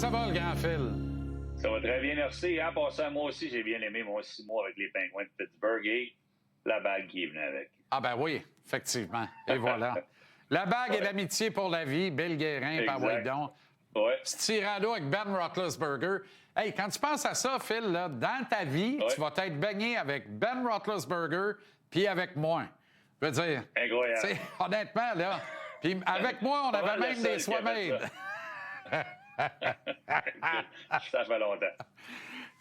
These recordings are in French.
ça va, le grand Phil? Ça va très bien, merci. En passant, moi aussi, j'ai bien aimé mon 6 mois avec les Penguins de Pittsburgh et la bague qui est venue avec. Ah ben oui, effectivement. Et voilà. La bague et l'amitié pour la vie, Bill Guérin, par Waydon. Ouais. Ce tirant-là avec Ben Roethlisberger. Hey, quand tu penses à ça, Phil, là, dans ta vie, tu vas être baigné avec Ben Roethlisberger puis avec moi. Je veux dire, incroyable. Honnêtement, là, puis avec moi, on avait même des soies-made. Ça fait longtemps.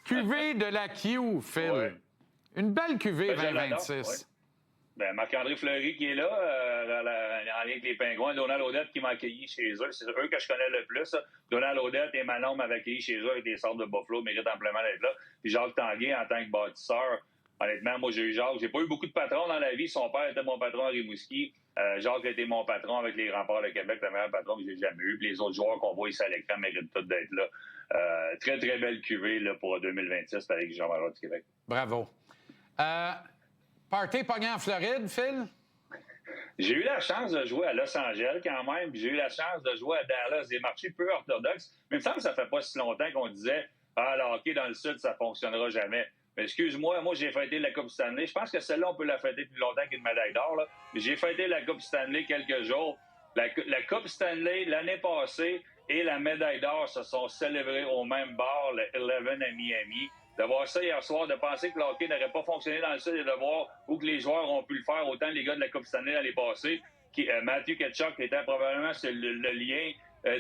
Cuvée de la Q, Phil. Ouais. Une belle cuvée 2026. Ben, Marc-André Fleury qui est là, en lien avec les Pingouins. Donald Odette qui m'a accueilli chez eux. C'est eux que je connais le plus. Donald Odette et Manon m'avaient accueilli chez eux avec les Sortes de Buffalo. Méritent amplement d'être là. Puis Jacques Tanguay, en tant que bâtisseur, honnêtement, moi, j'ai eu Jacques. J'ai pas eu beaucoup de patrons dans la vie. Son père était mon patron à Rimouski. Jacques a été mon patron avec les Remparts de Québec, le meilleur patron que j'ai jamais eu. Puis les autres joueurs qu'on voit ici à l'écran méritent tous d'être là. Très, très belle cuvée là, pour 2026 avec Jean-Marie du Québec. Bravo. Party pogné en Floride, Phil? J'ai eu la chance de jouer à Los Angeles quand même, puis j'ai eu la chance de jouer à Dallas, des marchés peu orthodoxes. Mais il me semble que ça fait pas si longtemps qu'on disait « Ah, le hockey dans le Sud, ça fonctionnera jamais ». Mais excuse-moi, moi, j'ai fêté la Coupe Stanley. Je pense que celle-là, on peut la fêter plus longtemps qu'une médaille d'or. Là. Mais j'ai fêté la Coupe Stanley quelques jours. La Coupe Stanley, l'année passée, et la médaille d'or se sont célébrées au même bar, le 11 à Miami. De voir ça hier soir, de penser que le hockey n'aurait pas fonctionné dans le Sud et de voir où que les joueurs ont pu le faire, autant les gars de la Coupe Stanley l'année passée, Matthew Tkachuk était probablement le lien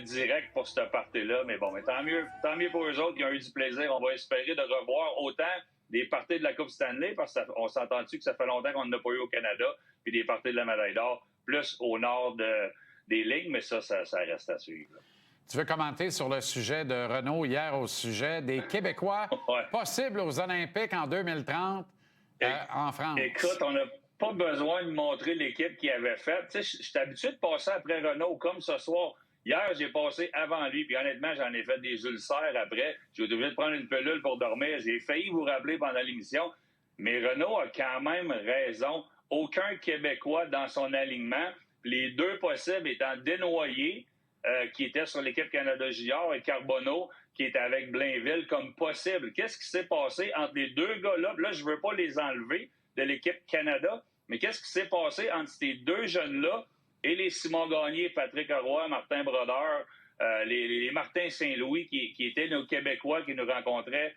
direct pour cette partie-là. Mais bon, mais tant mieux pour eux autres qui ont eu du plaisir. On va espérer de revoir autant des parties de la Coupe Stanley, parce qu'on s'entend-tu que ça fait longtemps qu'on n'a pas eu au Canada, puis des parties de la médaille d'or, plus au nord des lignes, mais ça reste à suivre. Là. Tu veux commenter sur le sujet de Renault hier au sujet des Québécois possibles aux Olympiques en 2030 en France? Écoute, on n'a pas besoin de montrer l'équipe qui avait fait. Tu sais, je suis habitué de passer après Renault comme ce soir. Hier, j'ai passé avant lui, puis honnêtement, j'en ai fait des ulcères après. J'ai été obligé de prendre une pilule pour dormir. J'ai failli vous rappeler pendant l'émission. Mais Renault a quand même raison. Aucun Québécois dans son alignement. Les deux possibles étant Desnoyers, qui était sur l'équipe Canada Junior, et Carbonneau, qui était avec Blainville, comme possible. Qu'est-ce qui s'est passé entre les deux gars-là? Là, je veux pas les enlever de l'équipe Canada, mais qu'est-ce qui s'est passé entre ces deux jeunes-là et les Simon Gagné, Patrick Roy, Martin Brodeur, les Martin Saint-Louis, qui étaient nos Québécois, qui nous rencontraient,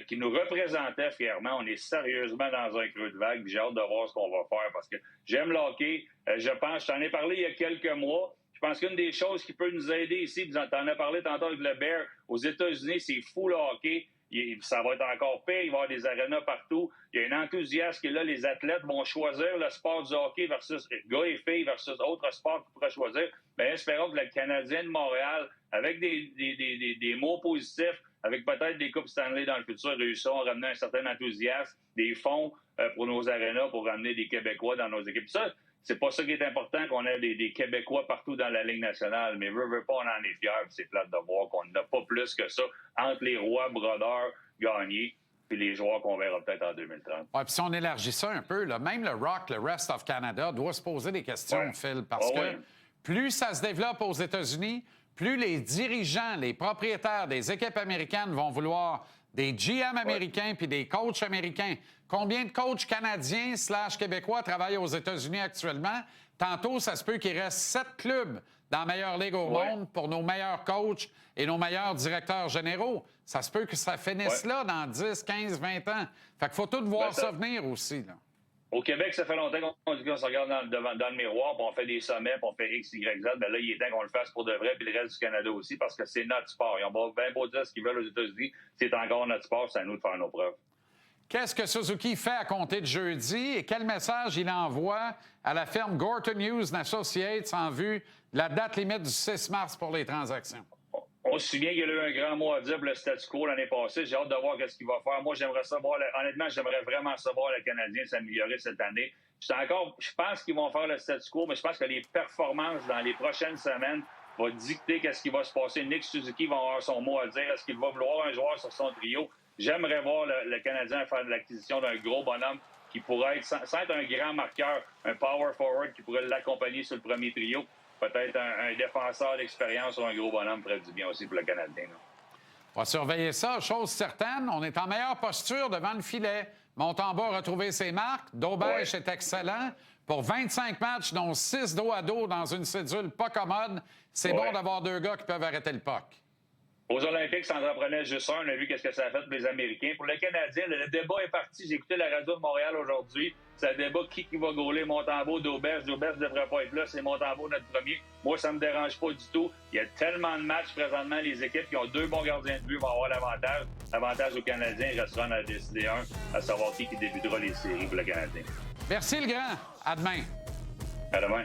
qui nous représentaient fièrement. On est sérieusement dans un creux de vague. J'ai hâte de voir ce qu'on va faire parce que j'aime le hockey. Je t'en ai parlé il y a quelques mois. Je pense qu'une des choses qui peut nous aider ici, vous en as parlé tantôt avec le Bear, aux États-Unis, c'est fou le hockey. Ça va être encore pire, il va y avoir des arénas partout. Il y a un enthousiasme que là, les athlètes vont choisir le sport du hockey versus gars et filles versus autres sports qu'ils pourraient choisir. Bien, espérons que le Canadien de Montréal, avec des mots positifs, avec peut-être des Coupes Stanley dans le futur, réussiront à ramener un certain enthousiasme, des fonds pour nos arénas, pour ramener des Québécois dans nos équipes. Ça, c'est pas ça qui est important, qu'on ait des Québécois partout dans la Ligue nationale, mais veut pas, on en est fiers, puis c'est plate de voir qu'on n'a pas plus que ça entre les Rois, Brodeur, Gagné, puis les joueurs qu'on verra peut-être en 2030. Ouais, puis si on élargit ça un peu, là, même le Rock, le Rest of Canada, doit se poser des questions, Phil, parce que plus ça se développe aux États-Unis, plus les dirigeants, les propriétaires des équipes américaines vont vouloir des GM américains puis des coachs américains. Combien de coachs canadiens / québécois travaillent aux États-Unis actuellement? Tantôt, ça se peut qu'il reste 7 clubs dans la meilleure ligue au monde pour nos meilleurs coachs et nos meilleurs directeurs généraux. Ça se peut que ça finisse là dans 10, 15, 20 ans. Fait qu'il faut tout voir ça venir aussi, là. Au Québec, ça fait longtemps qu'on dit qu'on se regarde dans le miroir, puis on fait des sommets, puis on fait X, Y, Z. Ben là, il est temps qu'on le fasse pour de vrai, puis le reste du Canada aussi, parce que c'est notre sport. Ils ont bien beau dire ce qu'ils veulent aux États-Unis. C'est encore notre sport, c'est à nous de faire nos preuves. Qu'est-ce que Suzuki fait à compter de jeudi et quel message il envoie à la firme Gorton Hughes Associates en vue de la date limite du 6 mars pour les transactions? On se souvient qu'il y a eu un grand mot à dire pour le statu quo l'année passée. J'ai hâte de voir ce qu'il va faire. Moi, j'aimerais savoir, honnêtement, j'aimerais vraiment savoir le Canadien s'améliorer cette année. Je pense qu'ils vont faire le statu quo, mais je pense que les performances dans les prochaines semaines vont dicter qu'est-ce qui va se passer. Nick Suzuki va avoir son mot à dire. Est-ce qu'il va vouloir un joueur sur son trio? J'aimerais voir le Canadien faire de l'acquisition d'un gros bonhomme qui pourrait être, sans être un grand marqueur, un power forward qui pourrait l'accompagner sur le premier trio. Peut-être un défenseur d'expérience ou un gros bonhomme ferait du bien aussi pour le Canadien. Là. On va surveiller ça. Chose certaine, on est en meilleure posture devant le filet. Montembeau a retrouvé ses marques. Daubèche est excellent. Pour 25 matchs, dont 6 dos à dos dans une cédule pas commode, c'est bon d'avoir 2 gars qui peuvent arrêter le puck. Aux Olympiques, ça en prenait juste un. On a vu qu'est-ce que ça a fait pour les Américains. Pour le Canadien, le débat est parti. J'ai écouté la radio de Montréal aujourd'hui. C'est le débat qui va gauler Montembeau, Daubèche. Daubèche ne devrait pas être là. C'est Montembeau notre premier. Moi, ça ne me dérange pas du tout. Il y a tellement de matchs présentement. Les équipes qui ont 2 bons gardiens de but vont avoir l'avantage. L'avantage aux Canadiens, il restera à décider un, à savoir qui débutera les séries pour le Canadien. Merci, le grand. À demain. À demain.